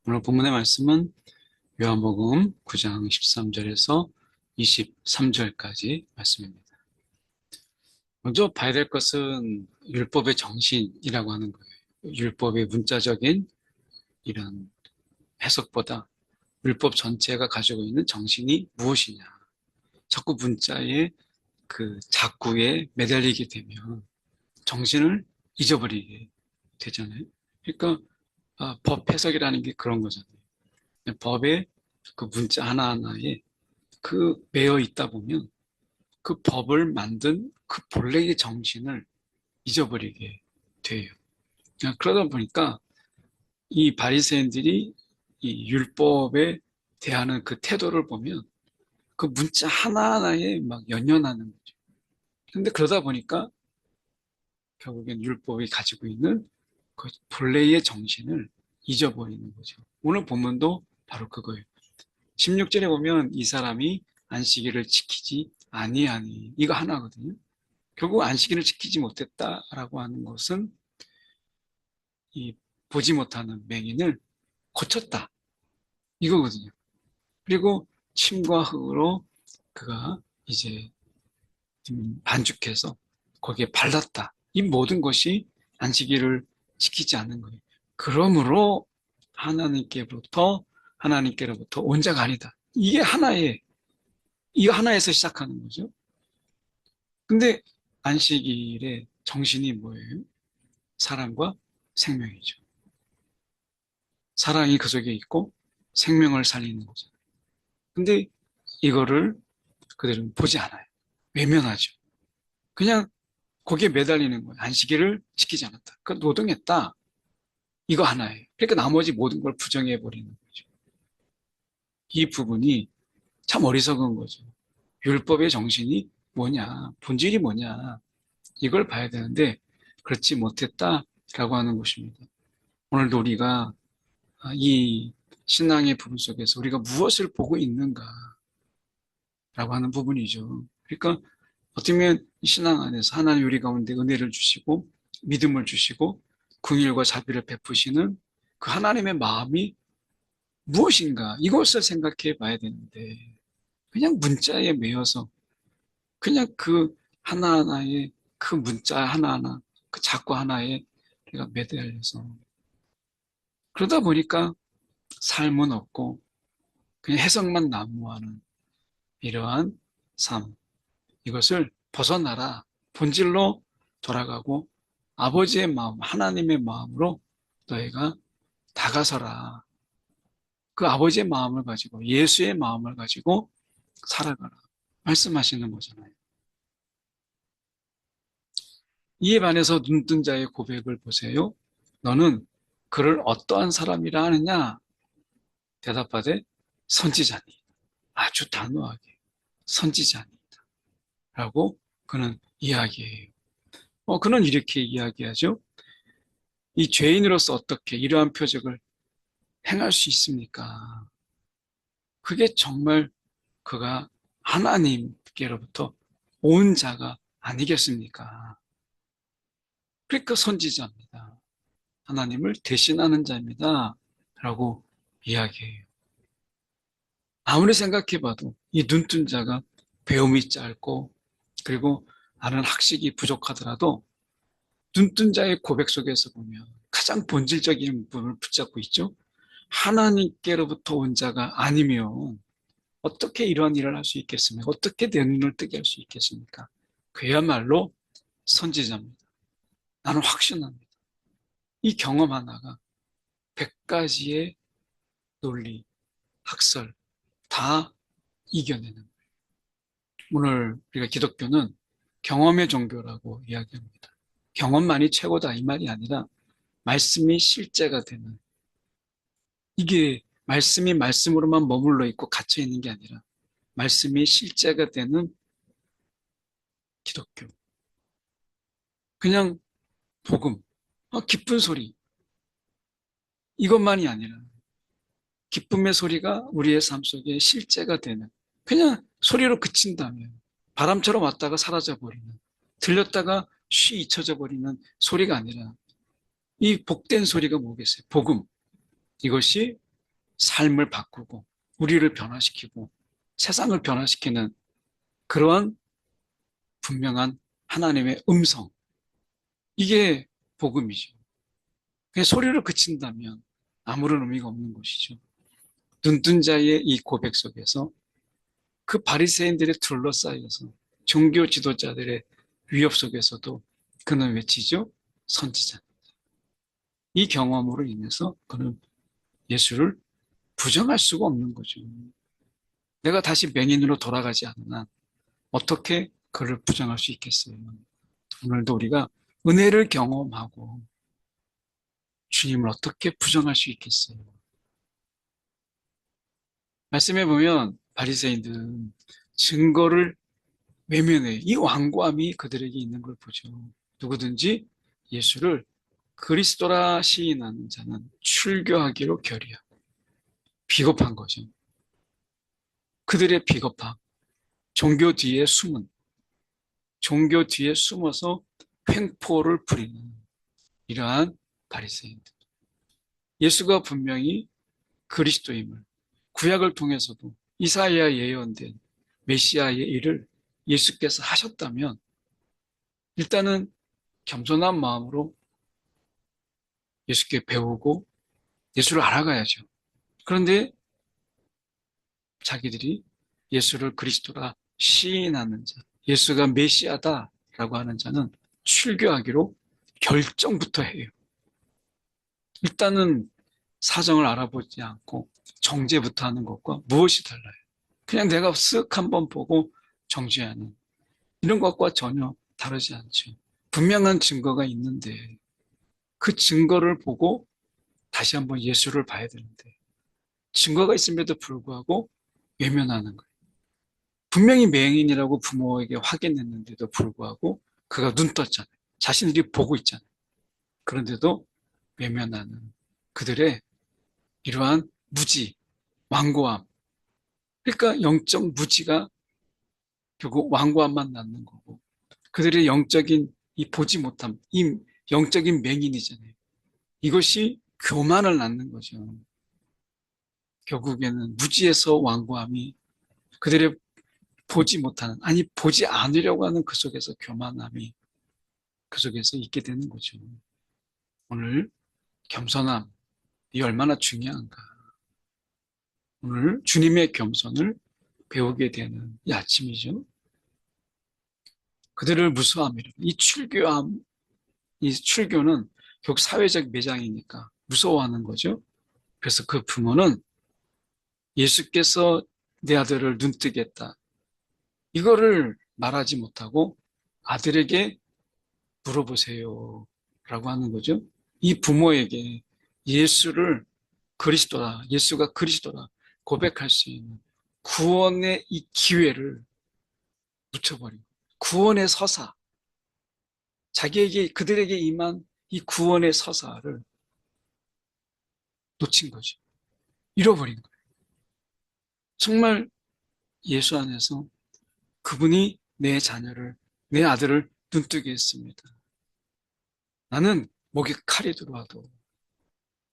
오늘 본문의 말씀은 요한복음 9장 13절에서 23절까지 말씀입니다. 먼저 봐야 될 것은 율법의 정신이라고 하는 거예요. 율법의 문자적인 이런 해석보다 율법 전체가 가지고 있는 정신이 무엇이냐. 자꾸 문자의 그 작구에 매달리게 되면 정신을 잊어버리게 되잖아요. 그러니까 법 해석이라는 게 그런 거잖아요. 법의 그 문자 하나하나에 그 매여 있다 보면 그 법을 만든 그 본래의 정신을 잊어버리게 돼요. 그러다 보니까 이 바리새인들이 이 율법에 대하는 그 태도를 보면 그 문자 하나하나에 막 연연하는 거죠. 근데 그러다 보니까 결국엔 율법이 가지고 있는 그 본래의 정신을 잊어버리는 거죠. 오늘 본문도 바로 그거예요. 16절에 보면 이 사람이 안식일을 지키지 아니하니 이거 하나거든요. 결국 안식일을 지키지 못했다라고 하는 것은 이 보지 못하는 맹인을 고쳤다 이거거든요. 그리고 침과 흙으로 그가 이제 반죽해서 거기에 발랐다. 이 모든 것이 안식일을 지키지 않는 거예요. 그러므로 하나님께로부터 온 자가 아니다. 이거 하나에서 시작하는 거죠. 근데 안식일의 정신이 뭐예요? 사랑과 생명이죠. 사랑이 그 속에 있고 생명을 살리는 거죠. 근데 이거를 그들은 보지 않아요. 외면하죠. 그냥 거기에 매달리는 거예요. 안식일을 지키지 않았다. 그 노동했다. 이거 하나예요. 그러니까 나머지 모든 걸 부정해버리는 거죠. 이 부분이 참 어리석은 거죠. 율법의 정신이 뭐냐, 본질이 뭐냐, 이걸 봐야 되는데 그렇지 못했다라고 하는 것입니다. 오늘도 우리가 이 신앙의 부분 속에서 우리가 무엇을 보고 있는가라고 하는 부분이죠. 그러니까 어떻게 보면 신앙 안에서 하나님 우리 가운데 은혜를 주시고 믿음을 주시고 긍휼과 자비를 베푸시는 그 하나님의 마음이 무엇인가 이것을 생각해 봐야 되는데 그냥 문자에 매여서 그냥 그 하나하나의 그 문자 하나하나 그 작고 하나에 우리가 매달려서 그러다 보니까 삶은 없고 그냥 해석만 난무하는 이러한 삶 이것을 벗어나라 본질로 돌아가고 아버지의 마음 하나님의 마음으로 너희가 다가서라 그 아버지의 마음을 가지고 예수의 마음을 가지고 살아가라 말씀하시는 거잖아요. 이에 반해서 눈뜬 자의 고백을 보세요. 너는 그를 어떠한 사람이라 하느냐? 대답하되 선지자니. 아주 단호하게 선지자니다. 라고 그는 이야기해요. 그는 이렇게 이야기하죠. 이 죄인으로서 어떻게 이러한 표적을 행할 수 있습니까? 그게 정말 그가 하나님께로부터 온 자가 아니겠습니까? 그러니까 선지자입니다. 하나님을 대신하는 자입니다. 라고 이야기해요. 아무리 생각해봐도 이 눈뜬 자가 배움이 짧고 그리고 나는 학식이 부족하더라도 눈뜬 자의 고백 속에서 보면 가장 본질적인 부분을 붙잡고 있죠. 하나님께로부터 온 자가 아니면 어떻게 이러한 일을 할 수 있겠습니까? 어떻게 내 눈을 뜨게 할 수 있겠습니까? 그야말로 선지자입니다. 나는 확신합니다. 이 경험 하나가 100가지의 논리, 학설 다 이겨내는 거예요. 오늘 우리가 기독교는 경험의 종교라고 이야기합니다. 경험만이 최고다 이 말이 아니라 말씀이 실제가 되는 이게 말씀이 말씀으로만 머물러 있고 갇혀 있는 게 아니라 말씀이 실제가 되는 기독교. 그냥 복음, 기쁜 소리 이것만이 아니라 기쁨의 소리가 우리의 삶 속에 실제가 되는 그냥 소리로 그친다면 바람처럼 왔다가 사라져버리는 들렸다가 쉬 잊혀져 버리는 소리가 아니라 이 복된 소리가 뭐겠어요? 복음. 이것이 삶을 바꾸고 우리를 변화시키고 세상을 변화시키는 그러한 분명한 하나님의 음성. 이게 복음이죠. 그냥 소리를 그친다면 아무런 의미가 없는 것이죠. 눈뜬 자의 이 고백 속에서 그 바리새인들의 둘러싸여서 종교 지도자들의 위협 속에서도 그는 외치죠. 선지자. 이 경험으로 인해서 그는 예수를 부정할 수가 없는 거죠. 내가 다시 맹인으로 돌아가지 않는 한 어떻게 그를 부정할 수 있겠어요? 오늘도 우리가 은혜를 경험하고 주님을 어떻게 부정할 수 있겠어요? 말씀해 보면 바리새인들은 증거를 외면해. 이 완고함이 그들에게 있는 걸 보죠. 누구든지 예수를 그리스도라 시인하는 자는 출교하기로 결의하고 비겁한 거죠. 그들의 비겁함, 종교 뒤에 숨은, 종교 뒤에 숨어서 횡포를 부리는 이러한 바리새인들. 예수가 분명히 그리스도임을 구약을 통해서도 이사야 예언된 메시아의 일을 예수께서 하셨다면 일단은 겸손한 마음으로 예수께 배우고 예수를 알아가야죠. 그런데 자기들이 예수를 그리스도라 시인하는 자, 예수가 메시아다라고 하는 자는 출교하기로 결정부터 해요. 일단은 사정을 알아보지 않고 정죄부터 하는 것과 무엇이 달라요? 그냥 내가 쓱 한번 보고 정죄하는 이런 것과 전혀 다르지 않죠. 분명한 증거가 있는데 그 증거를 보고 다시 한번 예수를 봐야 되는데 증거가 있음에도 불구하고 외면하는 거예요. 분명히 맹인이라고 부모에게 확인했는데도 불구하고 그가 눈 떴잖아요. 자신들이 보고 있잖아요. 그런데도 외면하는 그들의 이러한 무지, 완고함. 그러니까 영적 무지가 결국 완고함만 낳는 거고 그들의 영적인 이 보지 못함, 이 영적인 맹인이잖아요. 이것이 교만을 낳는 거죠. 결국에는 무지에서 완고함이 그들의 보지 못하는, 아니 보지 않으려고 하는 그 속에서 교만함이 그 속에서 있게 되는 거죠. 오늘 겸손함, 이 얼마나 중요한가. 오늘 주님의 겸손을 배우게 되는 이 아침이죠. 그들을 무서워함이라. 이 출교는 결국 사회적 매장이니까 무서워하는 거죠. 그래서 그 부모는 예수께서 내 아들을 눈뜨게 했다. 이거를 말하지 못하고 아들에게 물어보세요. 라고 하는 거죠. 이 부모에게 예수를 그리스도라, 예수가 그리스도라 고백할 수 있는 구원의 이 기회를 묻혀버린 구원의 서사, 자기에게, 그들에게 임한 이 구원의 서사를 놓친 거죠. 잃어버린 거예요. 정말 예수 안에서 그분이 내 자녀를, 내 아들을 눈뜨게 했습니다. 나는 목에 칼이 들어와도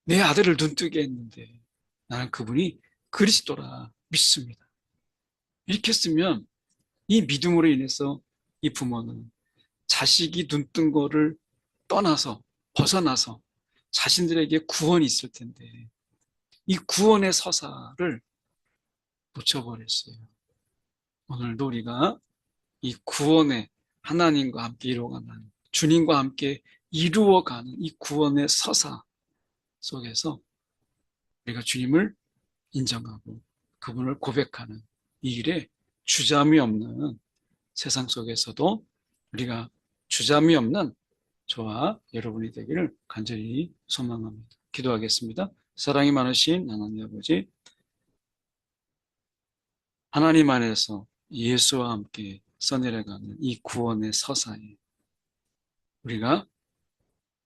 내 아들을 눈뜨게 했는데 나는 그분이 그리스도라 믿습니다. 이렇게 했으면 이 믿음으로 인해서 이 부모는 자식이 눈뜬 거를 떠나서 벗어나서 자신들에게 구원이 있을 텐데 이 구원의 서사를 놓쳐버렸어요. 오늘도 우리가 이 구원의 하나님과 함께 이루어가는 주님과 함께 이루어가는 이 구원의 서사 속에서 우리가 주님을 인정하고 그분을 고백하는 이 일에 주저함이 없는 세상 속에서도 우리가 주저함이 없는 저와 여러분이 되기를 간절히 소망합니다. 기도하겠습니다. 사랑이 많으신 하나님 아버지, 하나님 안에서 예수와 함께 써내려가는 이 구원의 서사에 우리가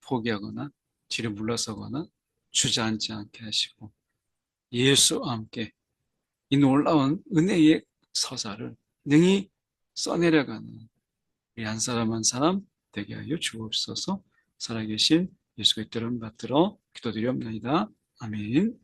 포기하거나 뒤로 물러서거나 주저앉지 않게 하시고 예수와 함께 이 놀라운 은혜의 서사를 능히 써내려가는 우리 한 사람 한 사람 되게 하여 주옵소서. 살아계신 예수 그리스도를 받들어 기도드리옵나이다. 아멘.